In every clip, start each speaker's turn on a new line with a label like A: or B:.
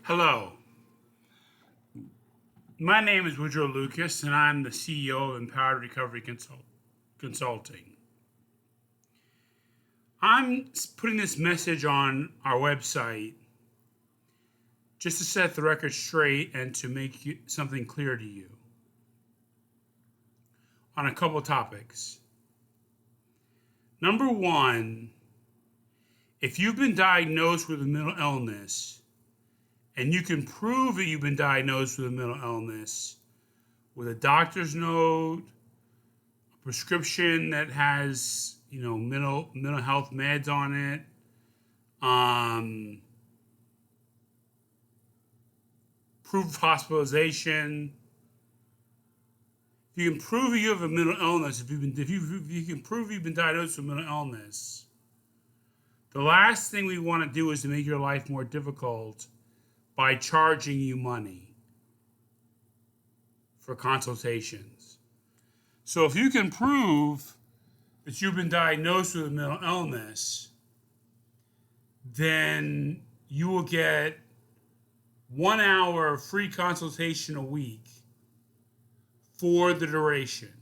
A: Hello, my name is Woodrow Lucas, and I'm the CEO of Empowered Recovery Consulting. I'm putting this message on our website just to set the record straight and to make something clear to you on a couple topics. Number one, if you've been diagnosed with a mental illness and you can prove that you've been diagnosed with a mental illness with a doctor's note, a prescription that has mental health meds on it, um, proof of hospitalization. If you can prove that you have a mental illness, if you can prove you've been diagnosed with mental illness, the last thing we want to do is to make your life more difficult by charging you money for consultations. So if you can prove that you've been diagnosed with a mental illness, then you will get 1 hour of free consultation a week for the duration.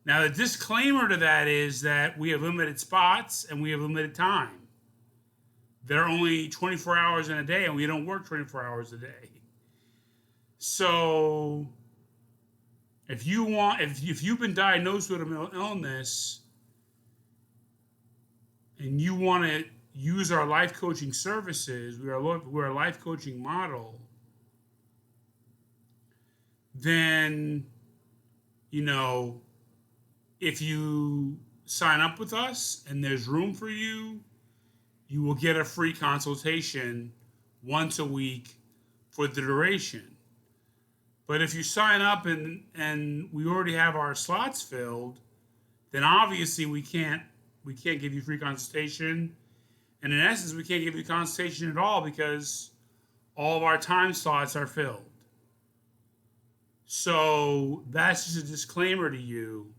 A: Now, the disclaimer to that is that we have limited spots and we have limited time. There are only 24 hours in a day, and we don't work 24 hours a day. So, if you've been diagnosed with a mental illness and you want to use our life coaching services, we're a life coaching model, then, if you sign up with us and there's room for you, you will get a free consultation once a week for the duration. But if you sign up and we already have our slots filled, then obviously we can't give you free consultation. And in essence, we can't give you consultation at all because all of our time slots are filled. So that's just a disclaimer to you,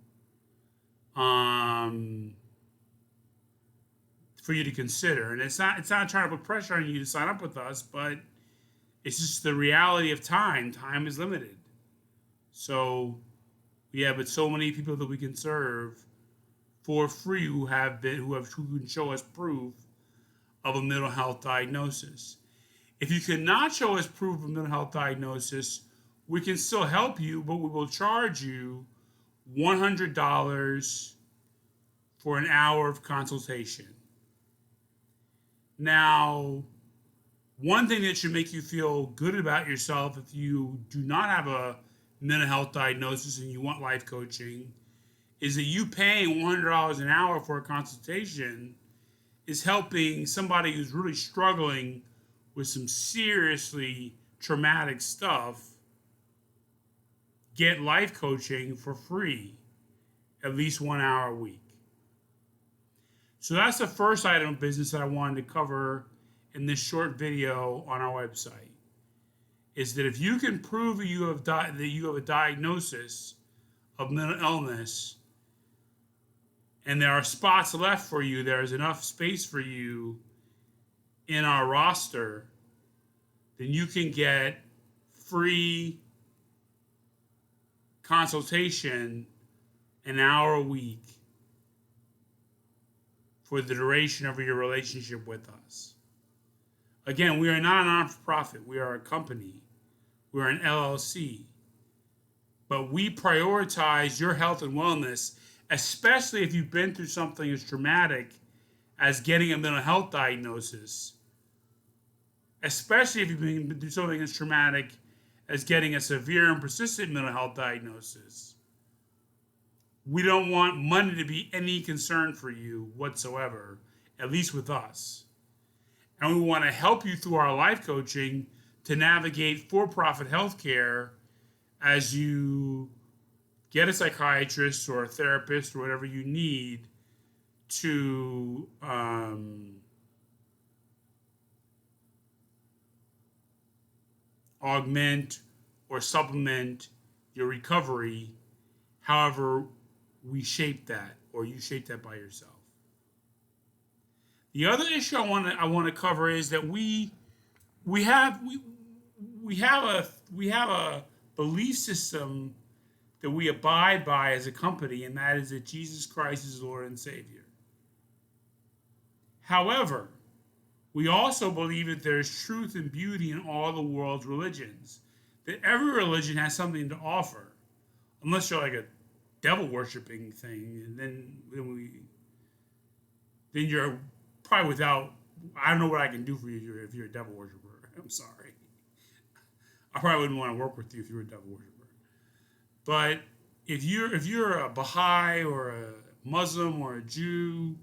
A: for you to consider. And it's not trying to put pressure on you to sign up with us, but it's just the reality of time. Time is limited. So we have so many people that we can serve for free who can show us proof of a mental health diagnosis. If you cannot show us proof of a mental health diagnosis, we can still help you, but we will charge you $100 for an hour of consultation. Now, one thing that should make you feel good about yourself if you do not have a mental health diagnosis and you want life coaching is that you paying $100 an hour for a consultation is helping somebody who's really struggling with some seriously traumatic stuff get life coaching for free at least 1 hour a week. So that's the first item of business that I wanted to cover in this short video on our website, is that if you can prove that you have a diagnosis of mental illness and there are spots left for you, there is enough space for you in our roster, then you can get free consultation an hour a week for the duration of your relationship with us. Again, we are not a non-for-profit. We are a company. We're an LLC. But we prioritize your health and wellness, especially if you've been through something as traumatic as getting a mental health diagnosis. Especially if you've been through something as traumatic as getting a severe and persistent mental health diagnosis. We don't want money to be any concern for you whatsoever, at least with us. And we want to help you through our life coaching to navigate for-profit healthcare as you get a psychiatrist or a therapist or whatever you need to augment or supplement your recovery, however we shape that, or you shape that by yourself. The other issue I want to cover is that we have we have a belief system that we abide by as a company, and that is that Jesus Christ is Lord and Savior. However, we also believe that there is truth and beauty in all the world's religions, that every religion has something to offer, unless you're like a devil worshiping thing, and then you're probably without. I don't know what I can do for you if you're a devil worshiper. I'm sorry. I probably wouldn't want to work with you if you were a devil worshiper. But if you're a Baha'i or a Muslim or a Jew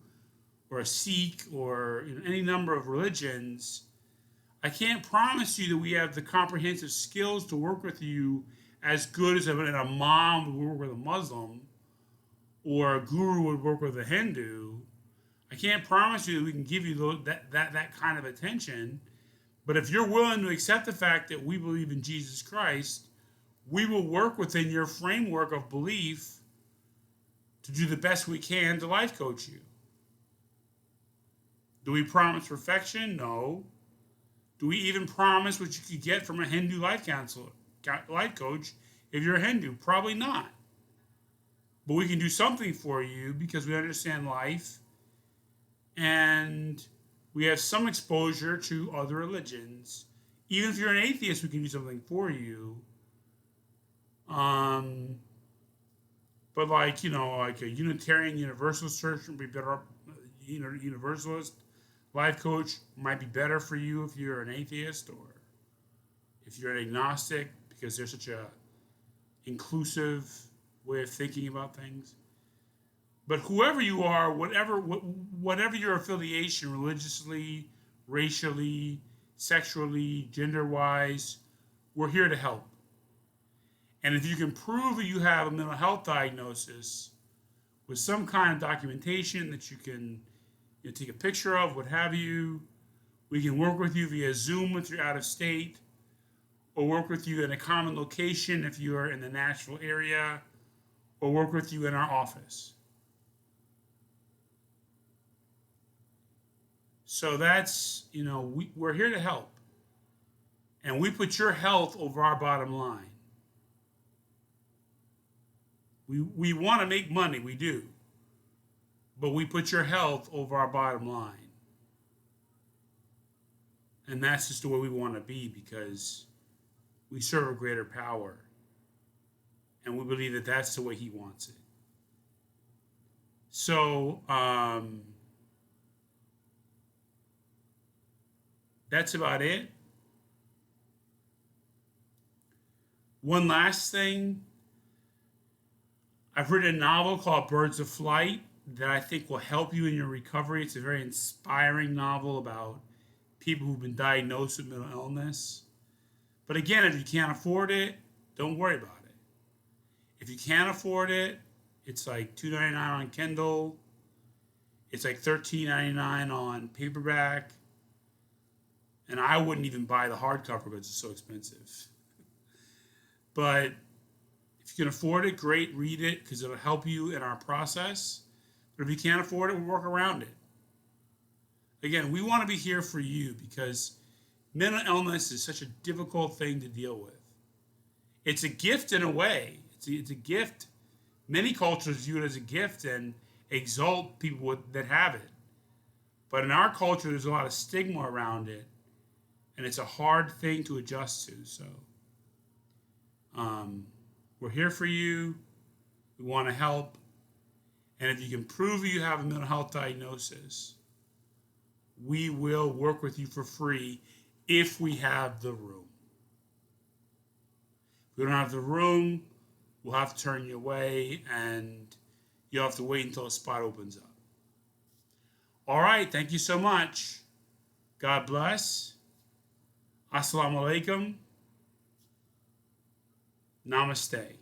A: or a Sikh or any number of religions, I can't promise you that we have the comprehensive skills to work with you as good as a mom would work with a Muslim or a guru would work with a Hindu. I can't promise you that we can give you that kind of attention. But if you're willing to accept the fact that we believe in Jesus Christ, we will work within your framework of belief to do the best we can to life coach you. Do we promise perfection? No. Do we even promise what you could get from a Hindu life coach if you're a Hindu? Probably not. But we can do something for you because we understand life and we have some exposure to other religions. Even if you're an atheist, we can do something for you. But like a Unitarian Universalist church would be better. Universalist life coach might be better for you if you're an atheist or if you're an agnostic, because there's such a inclusive way of thinking about things. But whoever you are, whatever your affiliation, religiously, racially, sexually, gender-wise, we're here to help. And if you can prove that you have a mental health diagnosis with some kind of documentation that you can take a picture of, what have you, we can work with you via Zoom if you're out of state, or work with you in a common location if you're in the Nashville area, or work with you in our office. So that's, we're here to help. And we put your health over our bottom line. We want to make money, we do. But we put your health over our bottom line. And that's just the way we want to be, because we serve a greater power. And we believe that that's the way he wants it. So, that's about it. One last thing. I've written a novel called Birds of Flight that I think will help you in your recovery. It's a very inspiring novel about people who've been diagnosed with mental illness. But again, if you can't afford it, don't worry about it. If you can't afford it, it's like $2.99 on Kindle. It's like $13.99 on paperback. And I wouldn't even buy the hardcover because it's so expensive. But if you can afford it, great, read it because it'll help you in our process. But if you can't afford it, we'll work around it. Again, we want to be here for you because mental illness is such a difficult thing to deal with. It's a gift in a way. It's a gift. Many cultures view it as a gift and exalt people that have it. But in our culture, there's a lot of stigma around it. And it's a hard thing to adjust to. So we're here for you. We want to help. And if you can prove you have a mental health diagnosis, we will work with you for free if we have the room. If we don't have the room, we'll have to turn you away and you'll have to wait until a spot opens up. All right. Thank you so much. God bless. Assalamu alaikum. Namaste.